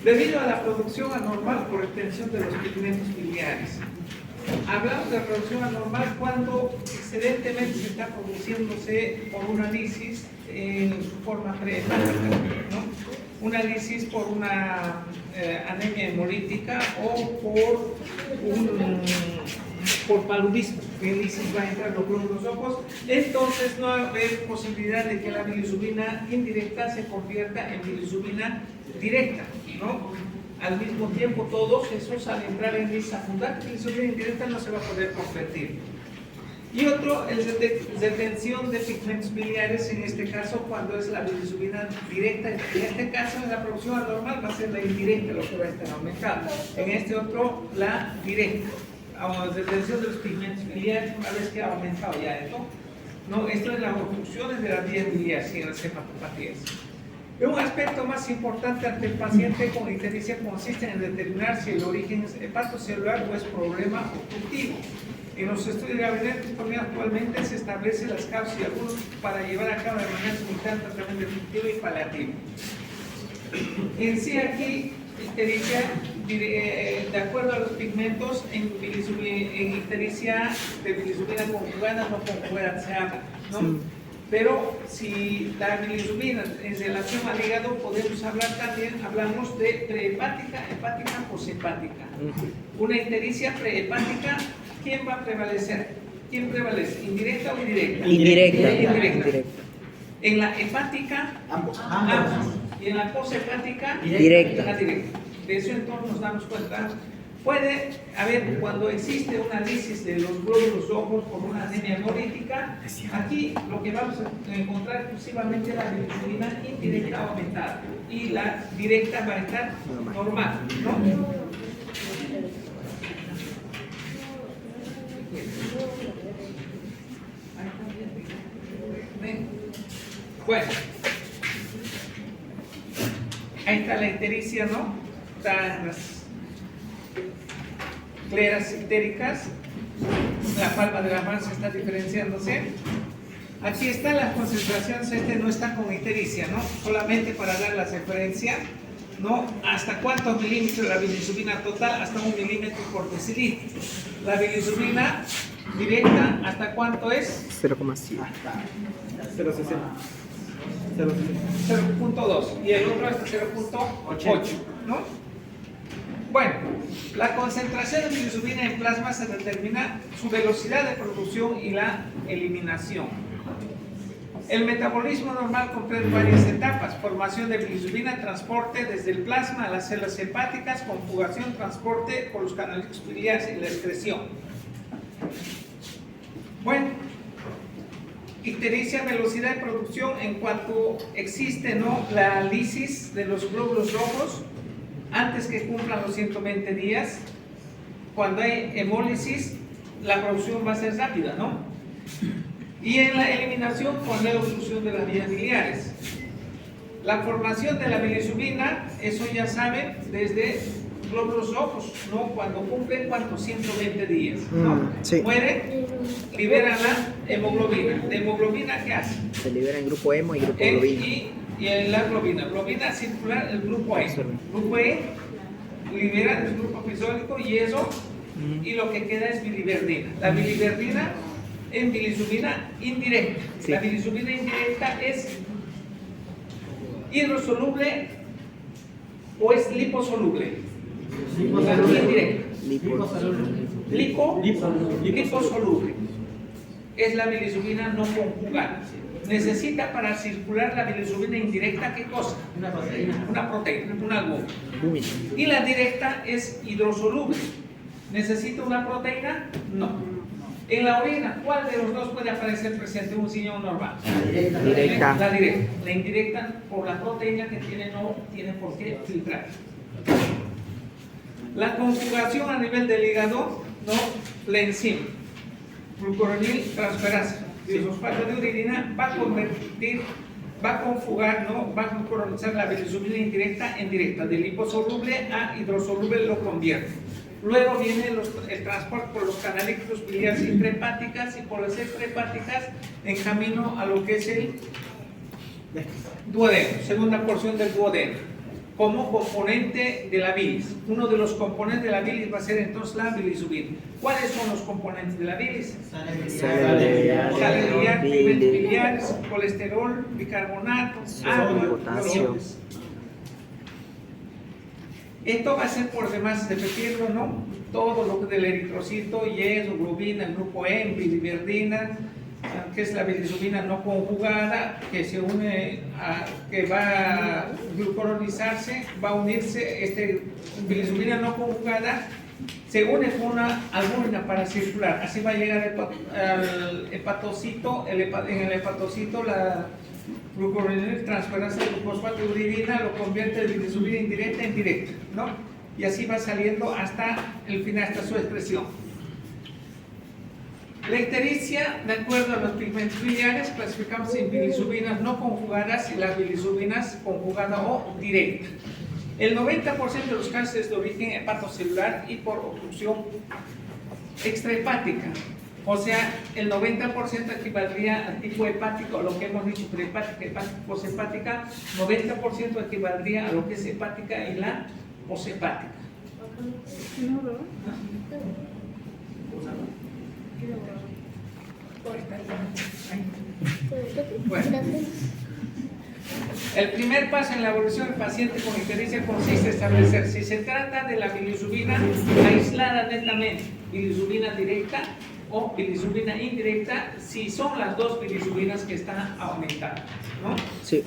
Debido a la producción anormal por extensión de los pigmentos biliares. Hablamos de producción anormal cuando excedentemente se está produciéndose por una lisis en su forma prehepática, ¿no? Una lisis por una anemia hemolítica o por paludismo, que el lisis va a entrar en los glóbulos rojos. Entonces no va a haber posibilidad de que la bilisubina indirecta se convierta en bilisubina directa, ¿no? Al mismo tiempo, todos esos al entrar en lisa fundal, bilisubina indirecta no se va a poder convertir. Y otro, el de detención de pigmentos biliares, en este caso, cuando es la bilisubina directa. En este caso, en la producción anormal va a ser la indirecta lo que va a estar aumentando. En este otro, la directa. Detención de los pigmentos biliares, una vez que ha aumentado ya esto. No, esto es las obstrucciones de las vías biliares en las hepatopatías. Un aspecto más importante ante el paciente con ictericia consiste en determinar si el origen es hepatocelular o es problema obstructivo. En los estudios de gabinete actualmente se establecen las causas y algunos para llevar a cabo de manera simultánea tratamiento efectivo y paliativo. En sí aquí, ictericia, de acuerdo a los pigmentos, en ictericia de bilisubina conjugada, no conjugada se habla, ¿no? Sí. Pero si la bilisubina en relación al hígado, podemos hablar también, hablamos de prehepática, hepática, poshepática. Una ictericia prehepática, ¿quién va a prevalecer? ¿Quién prevalece? ¿Indirecta o indirecta? Indirecta. Indirecta. En la hepática, ambos. Y en la poshepática, directa. La directa. De eso entonces nos damos cuenta. Puede haber, cuando existe una lisis de los glóbulos rojos por una anemia hemolítica, aquí lo que vamos a encontrar exclusivamente es la bilisubina indirecta aumentada y la directa va a estar normal, ¿no? Bueno, ahí está la ictericia, ¿no? Están las cleras ictéricas, la palma de la mano está diferenciándose. Aquí están las concentraciones, este no está con ictericia, ¿no? Solamente para dar la referencia, ¿no? ¿Hasta cuántos milímetros la bilisubina total? Hasta 1 milímetro por decilitro. La bilisubina directa, ¿hasta cuánto es? 0,7. 0,60. 0,2 y el otro hasta 0,8, ¿no? Bueno, la concentración de bilisubina en plasma se determina su velocidad de producción y la eliminación. El metabolismo normal comprende varias etapas: formación de bilisubina, transporte desde el plasma a las células hepáticas, conjugación, transporte por los canales biliares y la excreción. Bueno, ictericia, velocidad de producción en cuanto existe, ¿no?, la lisis de los glóbulos rojos antes que cumplan los 120 días. Cuando hay hemólisis, la producción va a ser rápida, ¿no? Y en la eliminación, cuando hay obstrucción de las vías biliares. La formación de la bilisubina, eso ya saben, desde glóbulos rojos, ¿no? Cuando cumplen, ¿cuántos? 120 días, ¿no? Sí. Mueren, liberan la hemoglobina. ¿La hemoglobina qué hace? Se libera en grupo hemo y grupo globina. Y en la globina circular, el grupo E. Grupo E libera el grupo fisólico y eso, y lo que queda es biliverdina. La biliverdina en bilisubina indirecta. Sí. La bilisubina indirecta es hidrosoluble o es liposoluble. Indirecta. Liposoluble. Es la bilisubina no conjugada. Necesita para circular la bilisubina indirecta, ¿qué cosa? Una proteína, un albumen. Y la directa es hidrosoluble. ¿Necesita una proteína? No. En la orina, ¿cuál de los dos puede aparecer presente un riñón normal? Directa. La directa. La indirecta, por la proteína que tiene, no tiene por qué filtrar. La conjugación a nivel del hígado, ¿no? La enzima glucuronil transferasa fosfato de uridina va a conjugar, ¿no? Va a glucuronizar la bilisubina indirecta en directa, de liposoluble a hidrosoluble lo convierte. Luego viene el transporte por los canalículos biliares intrahepáticas y por las extrahepáticas en camino a lo que es el duodeno, segunda porción del duodeno. como componente de la bilis. Uno de los componentes de la bilis va a ser entonces la bilirrubina. ¿Cuáles son los componentes de la bilis? Sales biliar, pigmentos biliares, colesterol, bicarbonato, agua, potasio. Esto va a ser por demás repetirlo, ¿no? Todo lo que del eritrocito, yeso, globina, el grupo E, biliverdina, que es la bilirrubina no conjugada, que se une que va a glucuronizarse, va a unirse, bilirrubina no conjugada, se une con una albúmina paracircular, así va a llegar al hepatocito, en el hepatocito la glucuronil transferasa de fosfato de uridina lo convierte de bilirrubina indirecta en directa, ¿no? Y así va saliendo hasta el final, hasta su expresión. La ictericia, de acuerdo a los pigmentos biliares, clasificamos en bilirrubinas no conjugadas y las bilirrubinas conjugadas o directas. El 90% de los casos es de origen hepatocelular y por obstrucción extrahepática. O sea, el 90% equivaldría al tipo hepático, a lo que hemos dicho, prehepática, hepática, poshepática. 90% equivaldría a lo que es hepática y la poshepática. Bueno, el primer paso en la evolución del paciente con ictericia consiste en establecer si se trata de la bilirrubina aislada netamente, bilirrubina directa o bilirrubina indirecta, si son las dos bilirrubinas que están aumentadas, ¿no? Sí.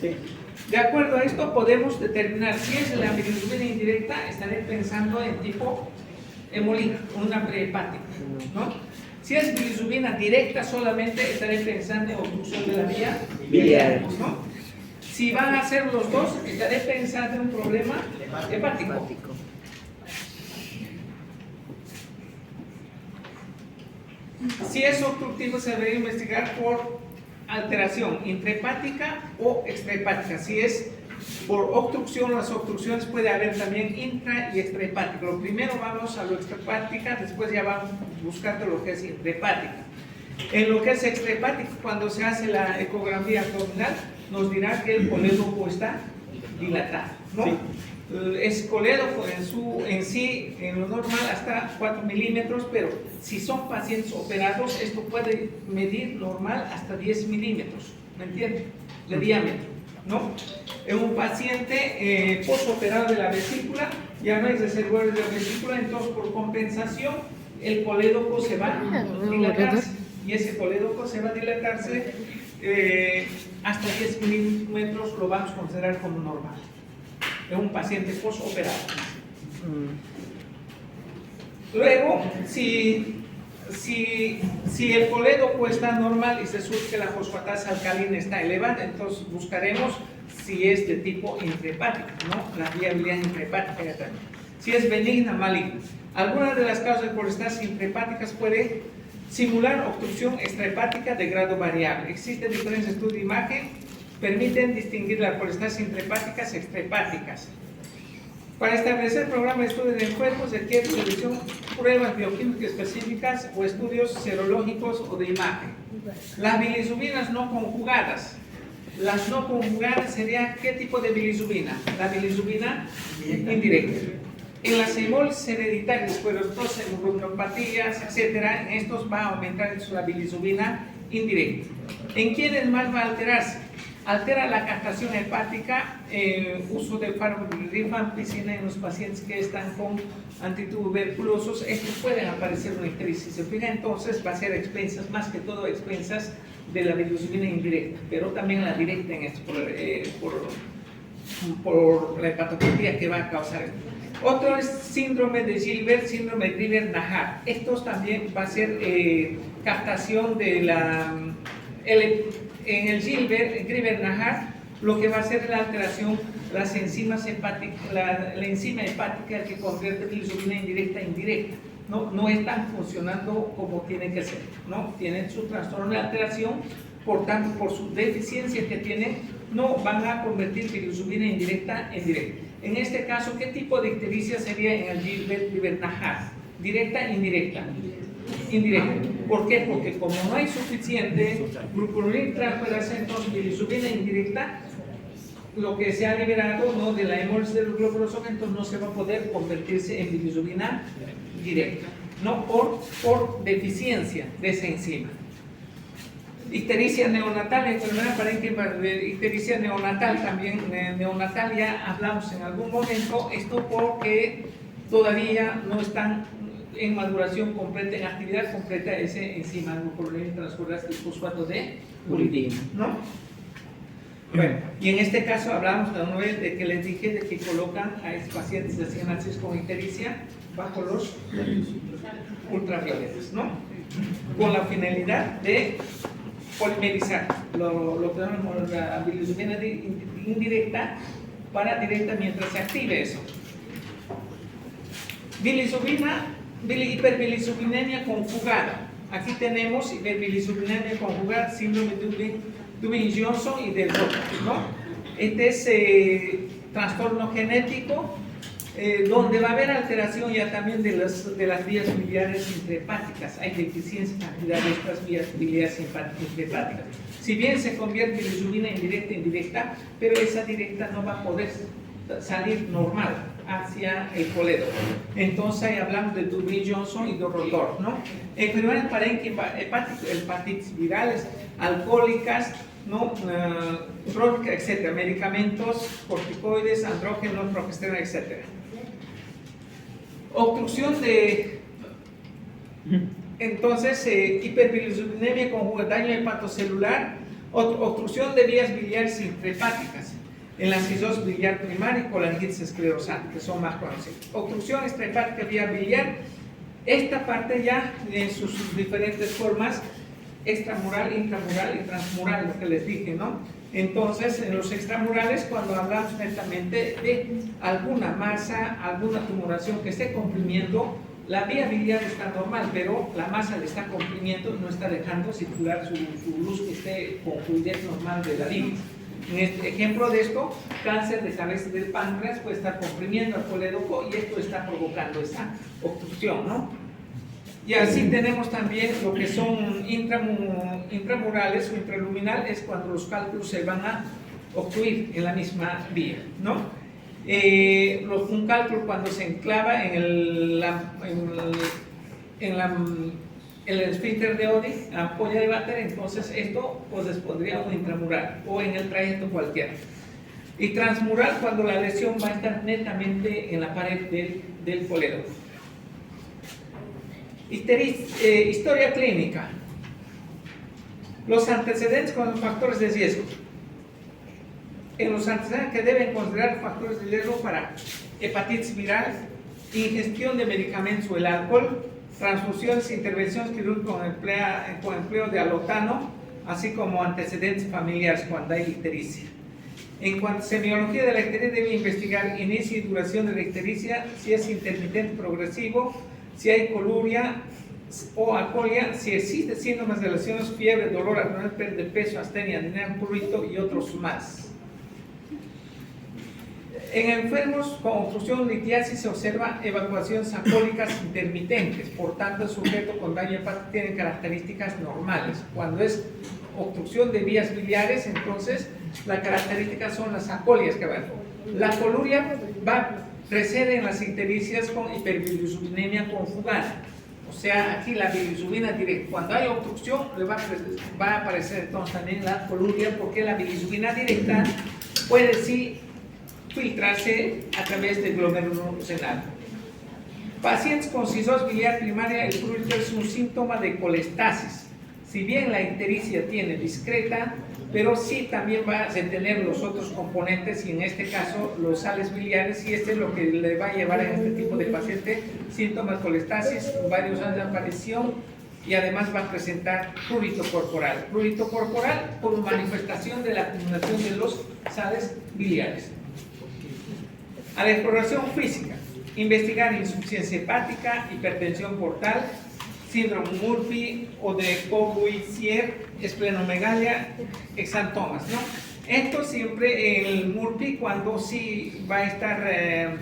De acuerdo a esto podemos determinar si es la bilirrubina indirecta, estaré pensando en tipo hemolítica, una prehepática, ¿no? Si es bilirrubina directa solamente, estaré pensando en obstrucción de la vía biliar, ¿no? Si van a ser los dos, estaré pensando en un problema hepático. Si es obstructivo, se debería investigar por alteración intrahepática o extrahepática. Si es por obstrucción, las obstrucciones puede haber también intra y extrahepática. Lo primero vamos a lo extrahepática, después ya vamos buscando lo que es intrahepática. En lo que es extrahepática, cuando se hace la ecografía abdominal, nos dirá que el colédoco está dilatado, ¿no? Sí. Es colédoco en sí, en lo normal, hasta 4 milímetros, pero si son pacientes operados, esto puede medir normal hasta 10 milímetros, ¿me entiendes? De diámetro, ¿no? En un paciente postoperado de la vesícula, ya no hay reservorios de la vesícula, entonces por compensación, el colédoco se va a dilatarse, y ese colédoco se va a dilatarse hasta 10 milímetros, lo vamos a considerar como normal. Es un paciente postoperado. Luego, si el colédoco está normal y se surge que la fosfatasa alcalina está elevada, entonces buscaremos si es de tipo intrahepático, ¿no? La vía biliar intrahepática ya también. Si es benigna, maligna. Algunas de las causas de colestasis intrahepáticas puede simular obstrucción extrahepática de grado variable. Existen diferentes estudios de imagen permiten distinguir las colestasis intrahepáticas y extrahepáticas. Para establecer programas de estudio en cuerpos se requiere selección, pruebas bioquímicas específicas o estudios serológicos o de imagen. Las bilirrubinas no conjugadas. Las no conjugadas serían ¿qué tipo de bilirrubina? La bilirrubina indirecta. En las hemolis hereditarias, esclerosis, neuropatías, etc., en estos va a aumentar la bilirrubina indirecta. ¿En quiénes más va a alterarse? Altera la captación hepática, uso de fármacos de rifampicina en los pacientes que están con antituberculosos. Estos pueden aparecer una ictericia. Si se fija, entonces va a ser expensas, más que todo expensas de la bilirrubina indirecta, pero también la directa en esto, por la hepatopatía que va a causar esto. Otro es síndrome de Gilbert, síndrome de Grieber-Najar. Estos también va a ser captación de la... en el Grieber-Najar, lo que va a ser la alteración, las enzimas hepáticas, la enzima hepática que convierte bilirrubina indirecta en indirecta. No están funcionando como tienen que ser, ¿no? Tienen su trastorno de alteración, por tanto, por su deficiencia que tienen, no van a convertir bilirrubina indirecta en directa. En este caso, ¿qué tipo de ictericia sería en el Gilbert-Najar? ¿Directa e indirecta? Indirecta. ¿Por qué? Porque como no hay suficiente glucuronil transferasa, entonces bilirrubina indirecta lo que se ha liberado, ¿no?, de la hemólisis de los glóbulos rojos, entonces no se va a poder convertirse en bilirrubina directa, no por deficiencia de esa enzima. Ictericia neonatal, enfermedad parénquima de ictericia neonatal, también neonatal ya hablamos en algún momento, esto porque todavía no están en maduración completa, en actividad completa ese enzima glucoronidina transferase del fosfato de uridina, ¿no? Bueno, y en este caso hablamos de una vez de que les dije de que colocan a estos pacientes de cianasis con ictericia bajo los ultravioletas, ¿no? Con la finalidad de polimerizar lo que llamamos la bilirrubina indirecta para directa mientras se active eso. Hiperbilisrubinemia conjugada. Aquí tenemos hiperbilisrubinemia conjugada, síndrome de Dubin-Johnson y del Roth, ¿no? Este es trastorno genético donde va a haber alteración ya también de las vías biliares intrahepáticas. Hay deficiencia en cantidad de estas vías biliares intrahepáticas. Si bien se convierte en bilirrubina indirecta e indirecta, pero esa directa no va a poder salir normal hacia el colédoco. Entonces ahí hablamos de Dubin-Johnson y de Rotor, ¿no? Enfermedades parénquimas hepáticas, hepatitis virales, alcohólicas, ¿no? Crónicas, etcétera, medicamentos, corticoides, andrógenos, progesterona, etcétera. Obstrucción de, entonces, hiperbilisrubinemia conjugada, daño hepatocelular, obstrucción de vías biliares intrahepáticas, en la cirrosis biliar primaria y colangitis esclerosante, que son más conocidas. Obstrucción extrahepática vía biliar, esta parte ya en sus diferentes formas, extramural, intramural y transmural, lo que les dije, ¿no? Entonces, en los extramurales, cuando hablamos netamente de alguna masa, alguna tumoración que esté comprimiendo, la vía biliar está normal, pero la masa le está comprimiendo, no está dejando circular su luz que esté con fluidez normal de la bilis. En este ejemplo de esto, cáncer de cabeza del páncreas puede estar comprimiendo al colédoco y esto está provocando esa obstrucción, ¿no? Y así tenemos también lo que son intramurales o intraluminal, es cuando los cálculos se van a obstruir en la misma vía, ¿no? Un cálculo cuando se enclava en el esfínter de Oddi, la ampolla de váter, entonces esto pues podría un intramural o en el trayecto cualquiera. Y transmural cuando la lesión va a estar netamente en la pared del colédoco. Historia clínica. Los antecedentes con los factores de riesgo. En los antecedentes que deben considerar factores de riesgo para hepatitis viral, ingestión de medicamentos o el alcohol, transfusiones, intervenciones quirúrgicas con empleo de alotano, así como antecedentes familiares cuando hay ictericia. En cuanto a semiología de la ictericia, debe investigar inicio y duración de la ictericia, si es intermitente progresivo, si hay coluria o alcoholia, si existe síntomas de lesiones, fiebre, dolor abdominal, pérdida de peso, astenia, anemia, prurito y otros más. En enfermos con obstrucción litiasis se observa evacuaciones alcohólicas intermitentes, por tanto el sujeto con daño hepático tiene características normales. Cuando es obstrucción de vías biliares, entonces las características son las alcoholias que van. La coluria precede en las ictericias con hiperbilisrubinemia conjugada. O sea, aquí la bilirrubina directa. Cuando hay obstrucción, le va a aparecer entonces también la coluria, porque la bilirrubina directa puede sí filtrarse a través del glomérulo renal. Pacientes con cirrosis biliar primaria, el prurito es un síntoma de colestasis. Si bien la ictericia tiene discreta, pero sí también va a tener los otros componentes, y en este caso los sales biliares, y este es lo que le va a llevar a este tipo de paciente síntomas de colestasis, varios años de aparición, y además va a presentar prurito corporal. Prurito corporal por manifestación de la acumulación de los sales biliares. A la exploración física, investigar insuficiencia hepática, hipertensión portal, síndrome Murphy o de Courvoisier, esplenomegalia, exantomas, ¿no? Esto siempre el Murphy cuando sí va a estar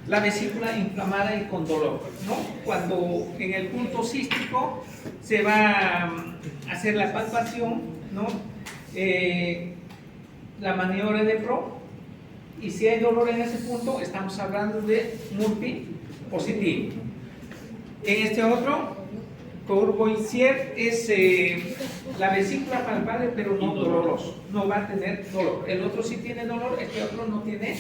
la vesícula inflamada y con dolor, ¿no? Cuando en el punto cístico se va a hacer la palpación, ¿no? La maniobra de Pro, Y si hay dolor en ese punto, estamos hablando de Murphy positivo. En este otro, Courvoisier es la vesícula palpable, pero no doloroso, no va a tener dolor. El otro sí tiene dolor, este otro no tiene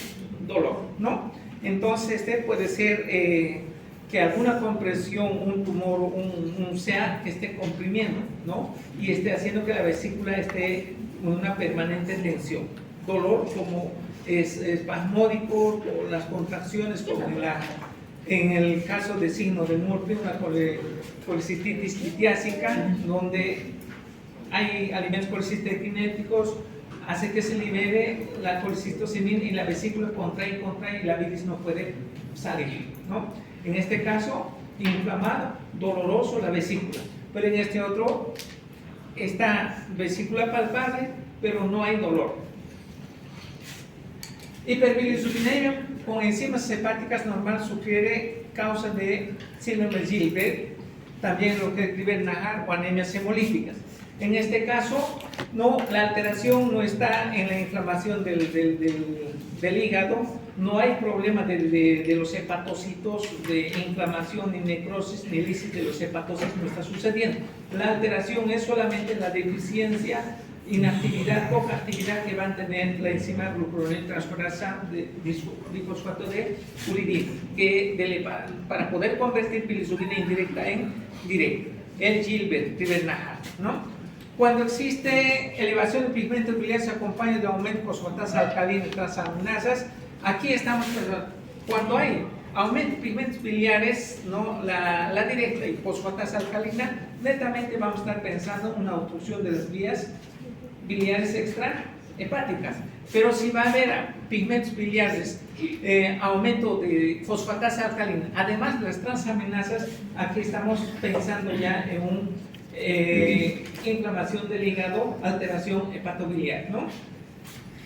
dolor, ¿no? Entonces este puede ser que alguna compresión, un tumor, un SEA esté comprimiendo, ¿no? Y esté haciendo que la vesícula esté en una permanente tensión. Dolor como es espasmódico, o las contracciones como en el caso de signo de Murphy, una colicistitis litiásica, donde hay alimentos colicistinéticos, hace que se libere la colicistocimina y la vesícula contrae y la bilis no puede salir, ¿no? En este caso, inflamado, doloroso la vesícula, pero en este otro está vesícula palpable, pero no hay dolor. Hiperbilirubinemia con enzimas hepáticas normal sugiere causa de síndrome de Gilbert, también lo que es Cribert-Najjar o anemias hemolíticas. En este caso, no, la alteración no está en la inflamación del hígado, no hay problema de los hepatocitos, de inflamación, ni necrosis, ni lisis de los hepatocitos, no está sucediendo. La alteración es solamente la deficiencia, inactividad, poca actividad que van a tener la enzima glucuroniltransferasa de bifosfato de uridina, que para poder convertir bilisubina indirecta en directa. El Gilbert, Cribert-Najjar, ¿no? Cuando existe elevación de pigmentos biliares se acompaña de aumento de fosfatasa alcalina y transaminasas, aquí estamos, cuando hay aumento de pigmentos biliares, ¿no? la directa y fosfatasa alcalina, netamente vamos a estar pensando en una obstrucción de las vías biliares extrahepáticas. Pero si va a haber pigmentos biliares, aumento de fosfatasa alcalina, además de las transaminasas, aquí estamos pensando ya en un inflamación del hígado, alteración hepatobiliar, ¿no?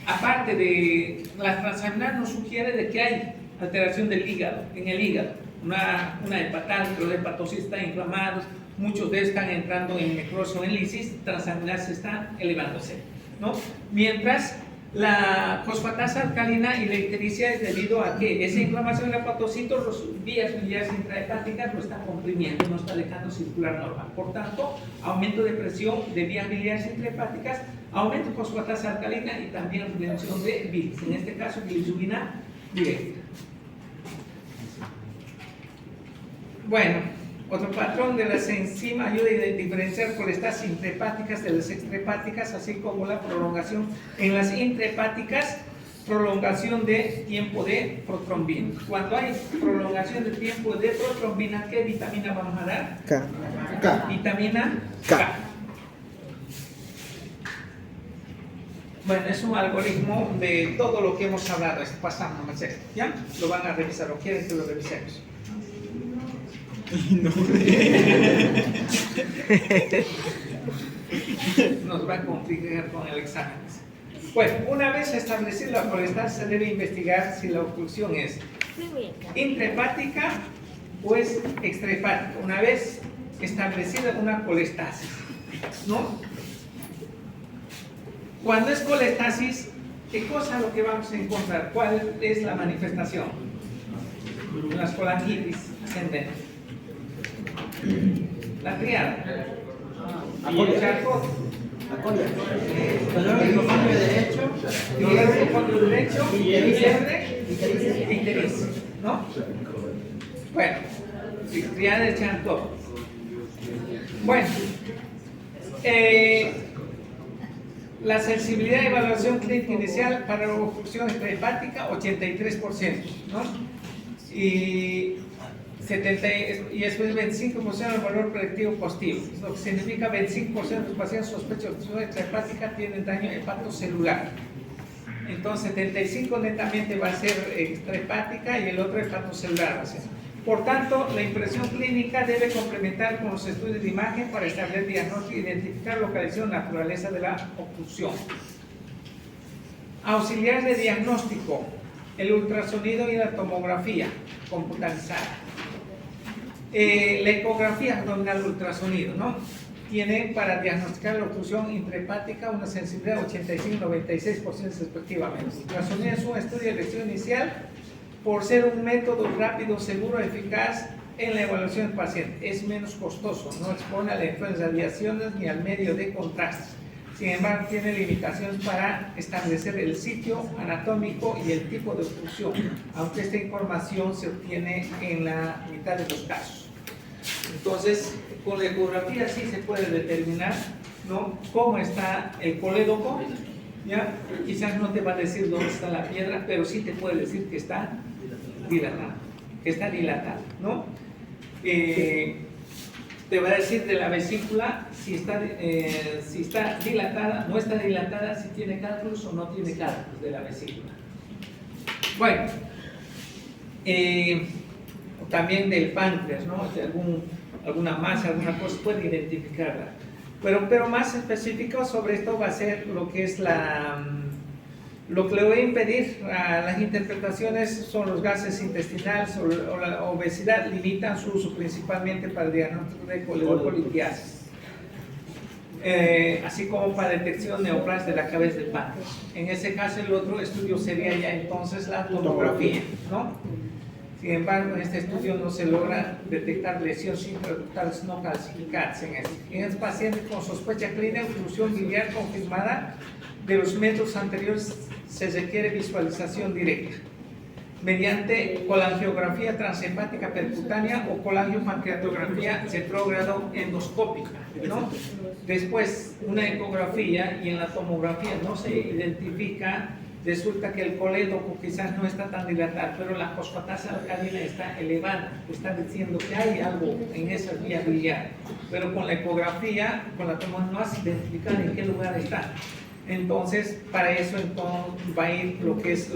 Aparte de las transaminasas nos sugiere de que hay alteración del hígado, en el hígado, una hepatal, los hepatocitos están inflamados, muchos de ellos están entrando en necrosis o en lisis, transaminasas están elevándose, ¿no? Mientras la fosfatasa alcalina y la ictericia es debido a que esa inflamación del hepatocito, las vías biliares intrahepáticas lo están comprimiendo, no está dejando circular normal. Por tanto, aumento de presión de vías biliares intrahepáticas, aumento de fosfatasa alcalina y también retención de bilis, en este caso bilisubina directa. Bueno, otro patrón de las enzimas ayuda a diferenciar colestasis intrahepáticas de las extrahepáticas, así como la prolongación en las intrahepáticas, prolongación de tiempo de protrombina. Cuando hay prolongación de tiempo de protrombina, ¿qué vitamina vamos a dar? K. Vitamina K. Bueno, es un algoritmo de todo lo que hemos hablado, pasando, ¿ya? Lo van a revisar, o quieren que lo revisemos. No. Nos va a complicar con el examen. Bueno, una vez establecida la colestasis, se debe investigar si la obstrucción es intrahepática o es extrahepática. Una vez establecida una colestasis, ¿no? Cuando es colestasis, ¿qué cosa es lo que vamos a encontrar? ¿Cuál es la manifestación? Las colangitis ascendentes. La triada. Y Charcot. Dolor del hipocondrio derecho, dolor del hipocondrio derecho, y ictericia, ¿no? Bueno, triada de Charcot. Bueno, la sensibilidad de evaluación clínica inicial para la obstrucción extrahepática, 83%, ¿no? Y después 25% del valor predictivo positivo, lo que significa 25% de los pacientes sospechosos de obstrucción extrahepática tienen daño hepatocelular. Entonces 75% netamente va a ser extrahepática y el otro hepatocelular va a ser. Por tanto, la impresión clínica debe complementar con los estudios de imagen para establecer diagnóstico e identificar localización y naturaleza de la obstrucción. Auxiliares de diagnóstico, el ultrasonido y la tomografía computarizada. La ecografía abdominal ultrasonido, ¿no? tienen para diagnosticar la obstrucción intrahepática una sensibilidad 85-96% respectivamente. Gasolina es un estudio de elección inicial por ser un método rápido, seguro, eficaz en la evaluación del paciente. Es menos costoso, no expone a las radiaciones ni al medio de contraste. Sin embargo, tiene limitaciones para establecer el sitio anatómico y el tipo de obstrucción, aunque esta información se obtiene en la mitad de los casos. Entonces, con la ecografía sí se puede determinar, ¿no?, cómo está el colédoco, ¿ya? Quizás no te va a decir dónde está la piedra, pero sí te puede decir que está dilatada, ¿no? Te va a decir de la vesícula si está dilatada, no está dilatada, si tiene cálculos o no tiene cálculos de la vesícula. Bueno, también del páncreas, ¿no? De alguna masa, alguna cosa, puede identificarla. Pero más específico sobre esto va a ser lo que es lo que le voy a impedir a las interpretaciones son los gases intestinales o la obesidad, limitan su uso principalmente para el diagnóstico de coledocolitiasis, así como para detección de neoplasia de la cabeza del páncreas. En ese caso, el otro estudio sería ya entonces la tomografía, ¿no? Sin embargo, en este estudio no se logra detectar lesiones intraductales no calcificadas en este paciente con sospecha clínica de obstrucción biliar confirmada de los métodos anteriores. Se requiere visualización directa mediante colangiografía transhepática percutánea o colangiopancreatografía retrógrado endoscópica, ¿no? Después, una ecografía, y en la tomografía no se identifica. Resulta que el colédoco quizás no está tan dilatado, pero la fosfatasa alcalina está elevada, está diciendo que hay algo en esa vía biliar, pero con la ecografía, con la tomografía, no has identificado en qué lugar está. Entonces, para eso entonces va a ir lo que es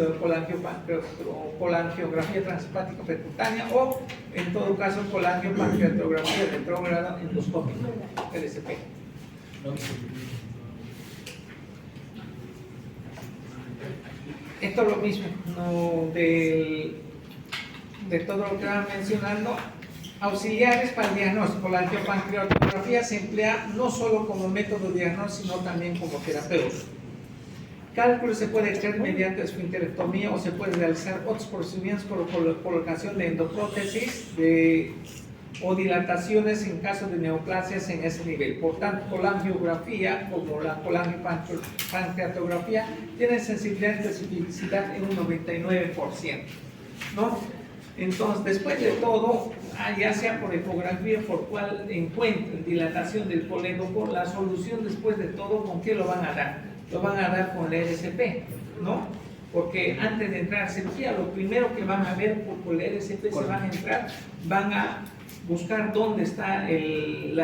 colangiografía transhepática percutánea o, en todo caso, colangiopancreatografía retrógrado endoscópica, LSP. Esto es lo mismo, ¿no?, de todo lo que van mencionando. Auxiliares para el diagnóstico. La angiopancreatografía se emplea no solo como método de diagnóstico, sino también como terapeuta. Cálculo se puede extraer mediante esfinterectomía o se puede realizar otros procedimientos por colocación de endoprótesis o dilataciones en caso de neoplasias en ese nivel. Por tanto, colangiografía, como la colangiopancreatografía, tiene sensibilidad y especificidad en un 99%, ¿no? Entonces, después de todo, ya sea por ecografía, por cual encuentren dilatación del colédoco, la solución después de todo, ¿con qué lo van a dar? Lo van a dar con el RCP, ¿no? Porque antes de entrar a cirugía, lo primero que van a ver por el RCP se van a entrar, van a buscar dónde está el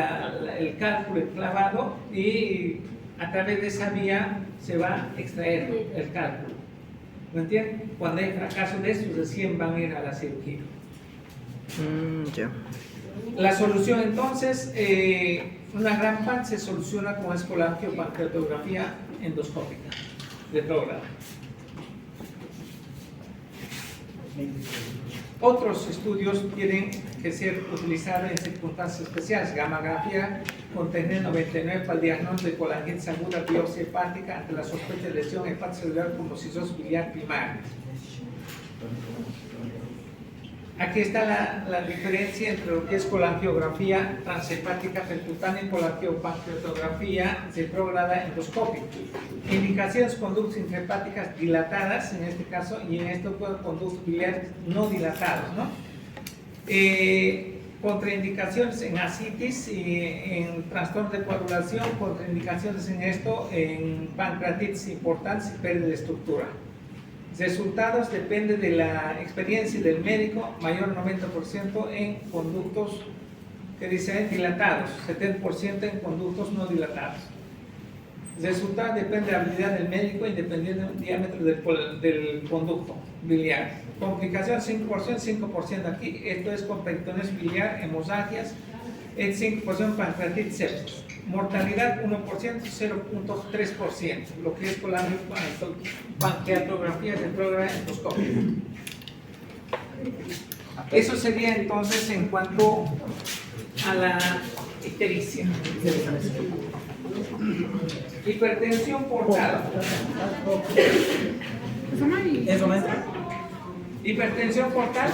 cálculo clavado y a través de esa vía se va a extraer el cálculo. ¿Me entienden? Cuando hay fracaso de estos, recién van a ir a la cirugía. Ya. La solución entonces, una gran parte se soluciona con colangiopancreatografía endoscópica retrógrada. Otros estudios tienen que ser utilizados en circunstancias especiales. Gammagrafía con TN 99 para el diagnóstico de colangitis aguda biopsia hepática ante la sospecha de lesión hepatocelular como cirrosis biliar primaria. Aquí está la diferencia entre lo que es colangiografía transhepática percutánea y colangiopancreatografía retrógrada endoscópica. Indicaciones: conductos intrahepáticas dilatadas, en este caso, y en este conductos biliares no dilatados, ¿no? Contraindicaciones en ascitis y en trastorno de coagulación, contraindicaciones en esto, en pancreatitis importantes y pérdida de estructura. Resultados depende de la experiencia del médico, mayor 90% en conductos que dicen dilatados, 70% en conductos no dilatados. Resultado depende de la habilidad del médico independiente del diámetro del conducto biliar. Complicaciones 5%, 5% aquí, esto es con peritoneosis biliar, hemorragias, el 5% pancreatitis sepsis. Mortalidad 1%, 0.3%, lo que es colangiopancreatografía retrógrada endoscópica. Eso sería entonces en cuanto a la ictericia. Hipertensión portal. Eso, maestro. Hipertensión portal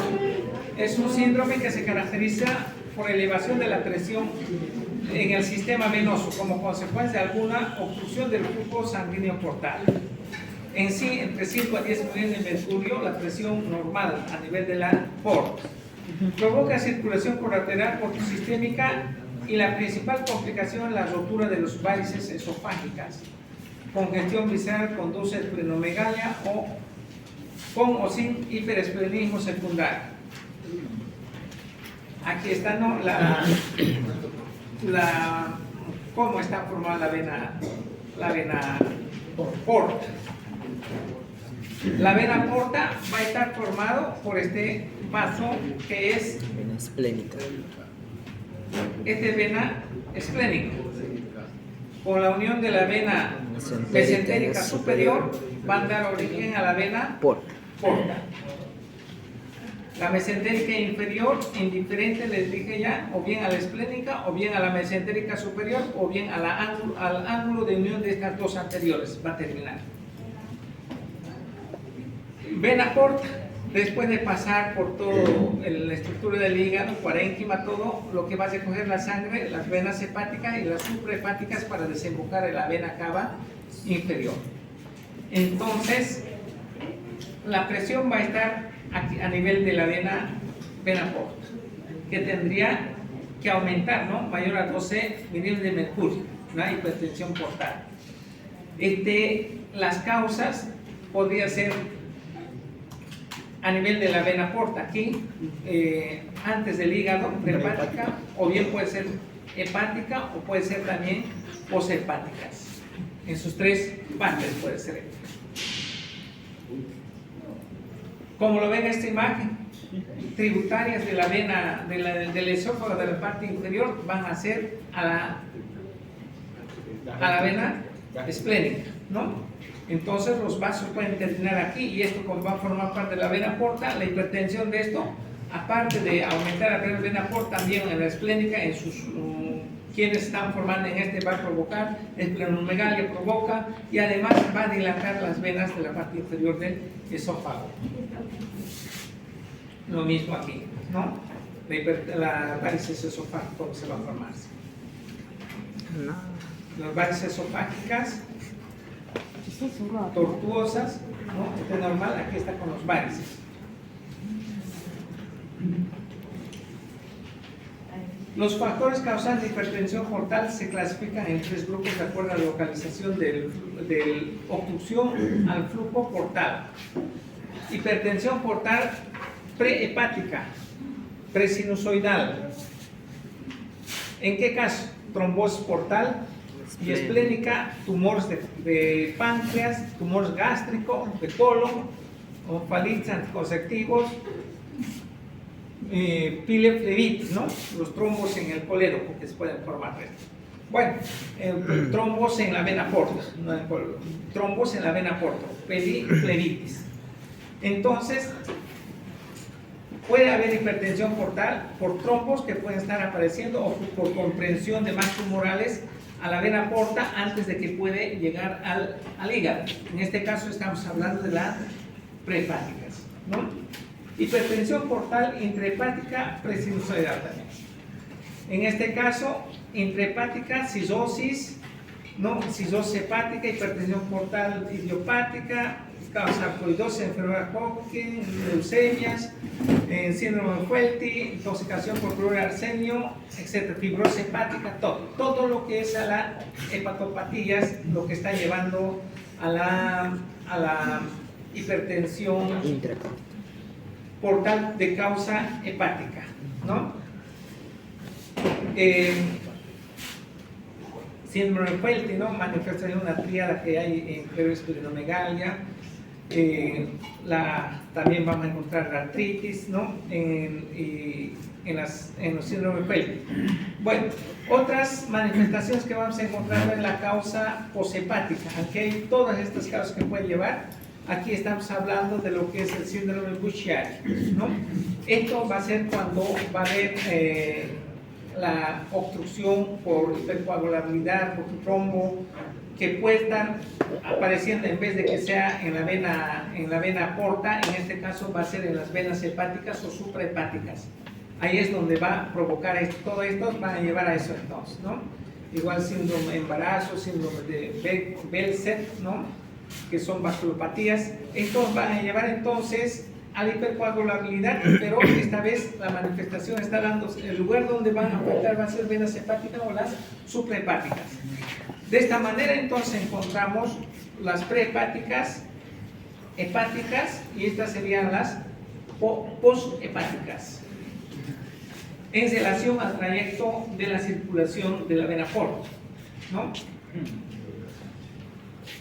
es un síndrome que se caracteriza por elevación de la presión en el sistema venoso como consecuencia de alguna obstrucción del flujo sanguíneo portal. En sí, entre 5 a 10 millones de mercurio, la presión normal a nivel de la porta. Provoca circulación colateral portosistémica y la principal complicación es la rotura de los varices esofágicas. Congestión visceral conduce a esplenomegalia o con o sin hiperesplenismo secundario. Aquí está, ¿no? Cómo está formada la vena porta. La vena porta va a estar formado por este vaso que es Vena esplénica. vena esplénica. Con la unión de la vena mesentérica superior van a dar origen a la vena Porta. porta. La mesentérica inferior, indiferente, les dije ya, o bien a la esplénica, o bien a la mesentérica superior, o bien a al ángulo de unión de estas dos anteriores, va a terminar. Vena porta, después de pasar por todo la estructura del hígado, parénquima, todo lo que va a recoger la sangre, las venas hepáticas y las suprahepáticas para desembocar en la vena cava inferior. Entonces, la presión va a estar aquí a nivel de la vena porta, que tendría que aumentar, ¿no? Mayor a 12 milímetros de mercurio, una hipertensión portal. Las causas podría ser a nivel de la vena porta, aquí, antes del hígado, prehepática, o bien puede ser hepática o puede ser también poshepáticas. En sus tres partes puede ser. Como lo ven en esta imagen, tributarias de la vena, del esófago de la parte inferior van a ser a la vena esplénica, ¿no? Entonces los vasos pueden terminar aquí y esto como va a formar parte de la vena porta, la hipertensión de esto, aparte de aumentar la vena porta, también en la esplénica, en sus quienes están formando en va a provocar, esplenomegalia provoca y además va a dilatar las venas de la parte inferior del esófago. Lo mismo aquí, ¿no? La varices esofágicas se va a formarse. Las varices esofágicas tortuosas, ¿no? Este es normal, aquí está con los varices. Los factores causantes de hipertensión portal se clasifican en 3 grupos de acuerdo a la localización del obstrucción al flujo portal. Hipertensión portal prehepática, presinusoidal. ¿En qué caso? Trombosis portal y esplénica, tumores de páncreas, tumores gástricos, de colon, oncefalitis anticonceptivos, pileflebitis, ¿no? Los trombos en el colédoco que se pueden formar. Bueno, trombos en la vena porta, no en el colédoco, trombos en la vena porta, pileflebitis. Entonces, puede haber hipertensión portal por trombos que pueden estar apareciendo o por comprensión de masas tumorales a la vena porta antes de que puede llegar al hígado. En este caso estamos hablando de las prehepáticas, ¿no? Hipertensión portal intrahepática presinusoidal también. En este caso, intrahepática, cisosis, ¿no? Cisosis hepática, hipertensión portal idiopática, sarcoidosis, enfermedad de Hodgkin, leucemias, síndrome de Welty, intoxicación por cloruro de arsenio, etc. Fibrosis hepática, todo lo que es a la hepatopatías, lo que está llevando a la hipertensión portal de causa hepática, ¿no? Síndrome de Welty, ¿no? Manifestación de una tríada que hay en esplenomegalia. También vamos a encontrar la artritis, ¿no? En los síndromes de Welty. Bueno, otras manifestaciones que vamos a encontrar en la causa poshepática. Aquí hay todas estas causas que pueden llevar. Aquí estamos hablando de lo que es el síndrome Buchiari, ¿no? Esto va a ser cuando va a haber la obstrucción por hipercoagulabilidad, por trombo, que puede estar apareciendo en vez de que sea en la vena porta, en este caso va a ser en las venas hepáticas o suprahepáticas. Ahí es donde va a provocar esto. Todo esto van a llevar a eso entonces, ¿no? Igual síndrome de embarazo, síndrome de Behcet, ¿no? Que son vasculopatías. Estos van a llevar entonces a la hipercoagulabilidad, pero esta vez la manifestación está dando, el lugar donde van a afectar va a ser venas hepáticas o las suprahepáticas. De esta manera entonces encontramos las prehepáticas, hepáticas, y estas serían las poshepáticas, en relación al trayecto de la circulación de la vena porta, ¿no?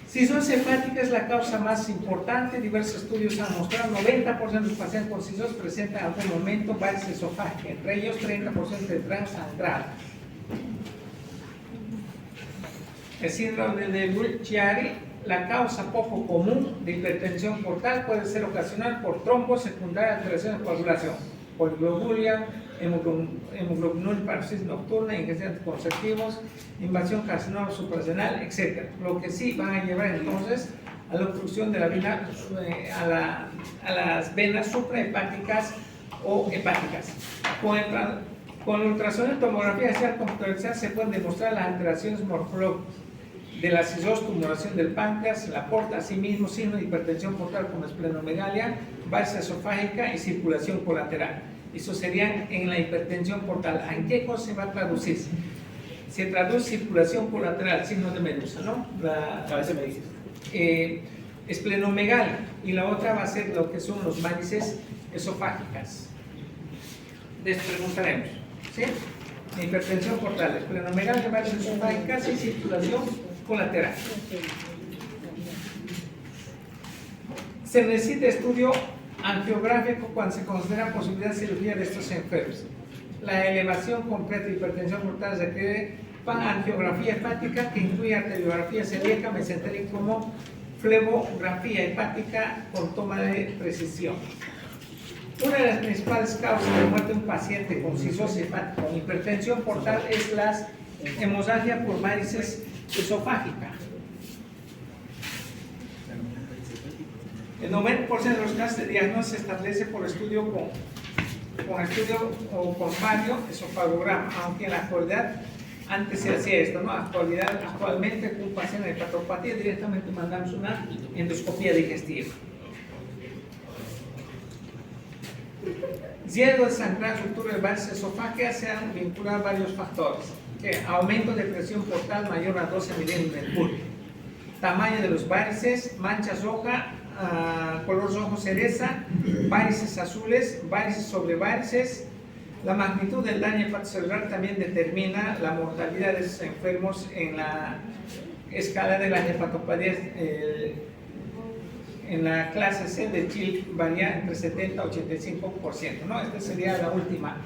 Cistosis hepática es la causa más importante. Diversos estudios han mostrado 90% de los pacientes con cistosis presentan en algún momento varices esofágicas, entre ellos 30% de transangrado. El síndrome de Budd-Chiari, la causa poco común de hipertensión portal, puede ser ocasional por trombos secundarios, alteraciones de coagulación, poliglobulia, hemoglobinúrica, parosis nocturna, ingestión de anticonceptivos, invasión carcinoma suprarrenal, etc. Lo que sí van a llevar entonces a la obstrucción de la vena, a las venas suprahepáticas o hepáticas. Con la ultrasonido tomografía axial computarizada se pueden demostrar las alteraciones morfológicas de la cistosis, tumoración del páncreas, la porta, asimismo signos de hipertensión portal como esplenomegalia, varices esofágica y circulación colateral. Eso sería en la hipertensión portal. ¿En qué cosa se va a traducir? Se traduce circulación colateral, signos de medusa, ¿no? A veces me dices. Esplenomegalia, y la otra va a ser lo que son los varices esofágicas. Les preguntaremos, ¿sí? Hipertensión portal, esplenomegalia, varices esofágicas y circulación colateral. Se necesita estudio angiográfico cuando se considera posibilidad de cirugía de estos enfermos. La elevación completa de hipertensión portal requiere angiografía hepática que incluye arteriografía celíaca, mesentérica como flebografía hepática con toma de precisión. Una de las principales causas de muerte de un paciente con cistosis hepática con hipertensión portal es la hemorragia por varices esofágica. El 90% de los casos de diagnóstico se establece por estudio con estudio o con esofagograma, aunque en la actualidad antes se hacía esto, ¿no? Actualmente un paciente de hepatopatía directamente mandamos una endoscopía digestiva. Riesgo de sangrar, ruptura de varices esofágicas, se han vinculado varios factores. Aumento de presión portal mayor a 12 milímetros de mercurio, tamaño de los varices, manchas rojas, color rojo cereza, varices azules, varices sobre varices. La magnitud del daño hepatocelular también determina la mortalidad de esos enfermos en la escala de las hepatopatías. En la clase C de Chile varía entre 70 y 85%, ¿no? Esta sería la última,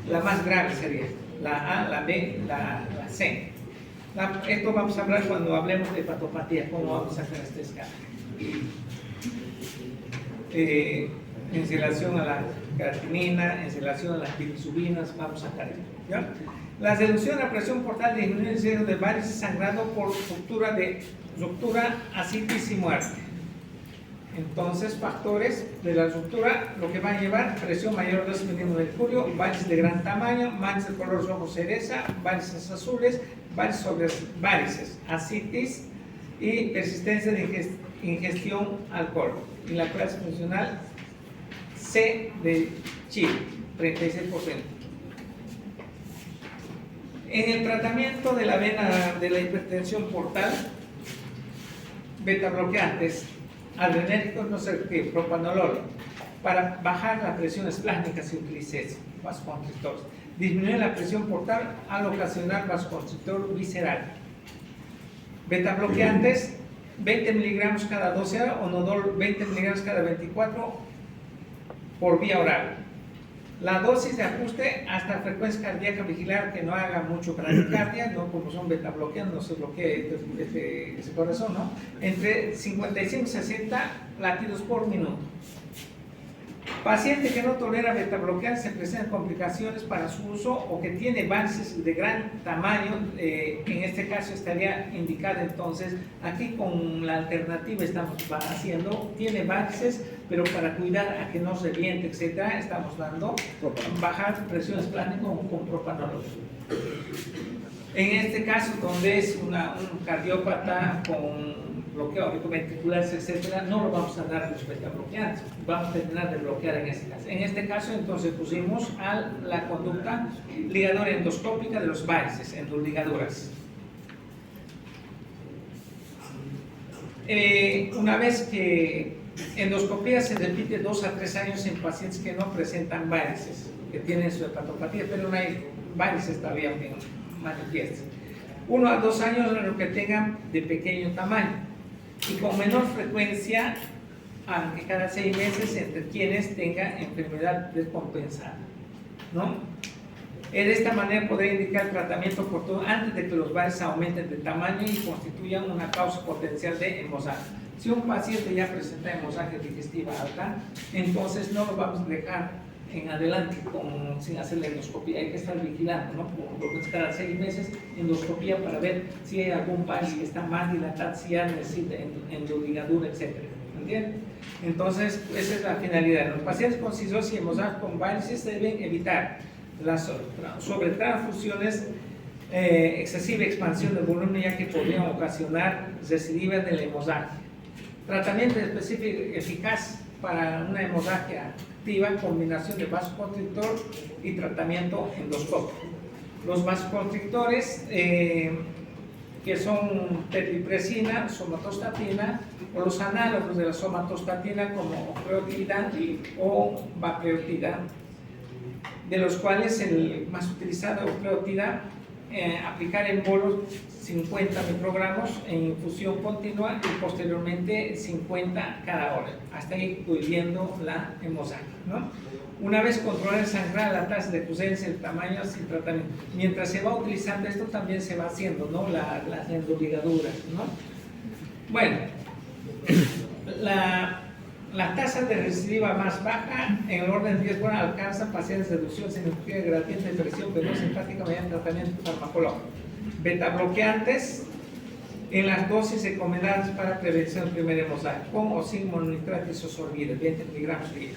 la más grave sería, la A, la B, la C. Esto vamos a hablar cuando hablemos de hepatopatía, cómo vamos a hacer esta escala. En relación a la creatinina, en relación a las bilirrubinas, vamos a sacar esto, ¿ya? La reducción de la presión portal disminuye el riesgo de varices sangrado por ruptura, ascitis y muerte. Entonces, factores de la ruptura, lo que va a llevar presión mayor a 12 milímetros de mercurio, varices de gran tamaño, manchas de color rojo cereza, varices azules, varices sobre varices, ascitis y persistencia de ingestión alcohol. Y la clase funcional C de Chile, 36%. En el tratamiento de la vena de la hipertensión portal, beta bloqueantes, adrenérgicos, no sé qué, propanolol, para bajar la presión esplácnica se utiliza eso, vasoconstrictores. Disminuir la presión portal al ocasionar vasoconstrictor visceral. Beta bloqueantes, 20 miligramos cada 12 horas, o nodol 20 miligramos cada 24 por vía oral. La dosis de ajuste hasta frecuencia cardíaca, vigilar que no haga mucho bradicardia, no como son beta bloqueantes, no se bloquee ese corazón, ¿no? Entre 55 y 60 latidos por minuto. Paciente que no tolera betabloqueantes se presentan complicaciones para su uso o que tiene varices de gran tamaño, en este caso estaría indicado entonces, aquí con la alternativa estamos haciendo, tiene varices, pero para cuidar a que no reviente, etcétera, estamos dando bajar presiones planas con propanolol. En este caso, donde es un cardiópata con bloqueo auriculoventricular, etcétera, no lo vamos a dar los betabloqueantes, vamos a terminar de bloquear en este caso. En este caso, entonces, pusimos a la conducta ligadura endoscópica de los varices, endoligaduras. Una vez que endoscopía se repite 2 a 3 años en pacientes que no presentan varices, que tienen su hepatopatía, pero no hay varices todavía bien manifiestas. 1 a 2 años en lo que tengan de pequeño tamaño y con menor frecuencia, aunque cada 6 meses, entre quienes tengan enfermedad descompensada, ¿no? De esta manera podrá indicar el tratamiento oportuno antes de que los varices aumenten de tamaño y constituyan una causa potencial de hemorragia. Si un paciente ya presenta hemorragia digestiva alta, entonces no lo vamos a dejar en adelante sin hacer la endoscopía. Hay que estar vigilando, ¿no? Por lo menos cada 6 meses endoscopía para ver si hay algún varice que está más dilatado, si ya necesita endoligadura, etc. ¿Entienden? Entonces, esa es la finalidad. Los pacientes con cirrosis y hemorragia con varices deben evitar las sobretransfusiones, excesiva expansión del volumen, ya que podrían ocasionar recidiva de la hemorragia. Tratamiento específico eficaz para una hemorragia activa, combinación de vasoconstrictor y tratamiento endoscópico. Los vasoconstrictores que son terlipresina, somatostatina, o los análogos de la somatostatina como ocleotida o vapreotida, de los cuales el más utilizado es ocleotida, aplicar en bolos 50 microgramos en infusión continua y posteriormente 50 cada hora, hasta ir diluyendo la hemorragia, ¿no? Una vez controlada el sangrar, la tasa de presencia, el tamaño sin tratamiento. Mientras se va utilizando esto, también se va haciendo, ¿no? Las endoligaduras, ¿no? Bueno, la tasa de recidiva más baja, en el orden de 10 horas, alcanza pacientes de reducción significativa gradiente de presión venosa hepática mediante tratamiento farmacológico. Betabloqueantes en las dosis recomendadas para prevención de primera hemorragia, con o sin mononitrato isosorbida, 20 miligramos día.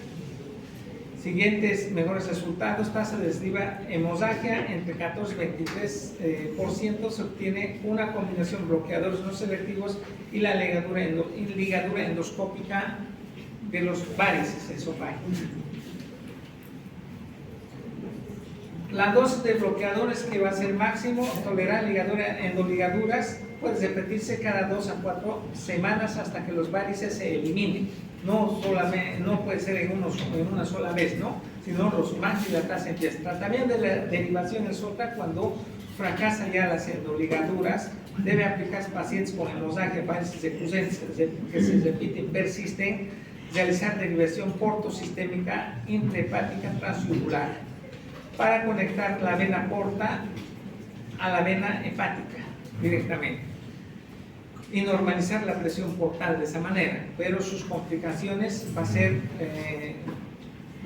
Siguientes mejores resultados: tasa de recidiva hemorragia entre 14 y 23%, se obtiene una combinación de bloqueadores no selectivos y la ligadura endoscópica de los varices esofágicos. La dosis de bloqueadores que va a ser máximo, tolerar endoligaduras, puede repetirse cada 2 a 4 semanas hasta que los varices se eliminen. No puede ser en una sola vez, ¿no? Sino los más dilatados empiezan. Tratamiento de la derivación es otra. Cuando fracasa ya las endoligaduras, debe aplicarse pacientes con hemorragia, varices recurrentes que se repiten, persisten, realizar derivación portosistémica intrahepática transyugular para conectar la vena porta a la vena hepática directamente y normalizar la presión portal de esa manera, pero sus complicaciones va a ser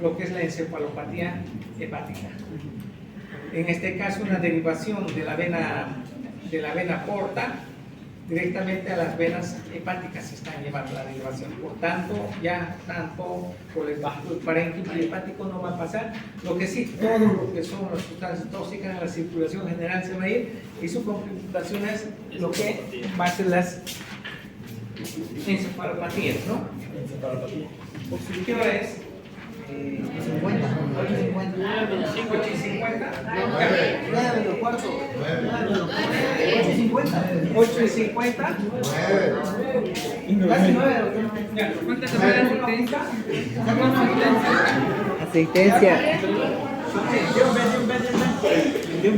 lo que es la encefalopatía hepática. En este caso, una derivación de la vena porta directamente a las venas hepáticas se están llevando la derivación. Por tanto, ya tanto por el parénquima hepático no va a pasar. Lo que sí, todo lo que son las sustancias tóxicas en la circulación general se va a ir, y su complicación es lo que va a ser las encefalopatías, ¿no? ¿Qué hora es? 50, 8:50. 8:50. Casi 9. ¿Cuántas semanas Asistencia. Bien,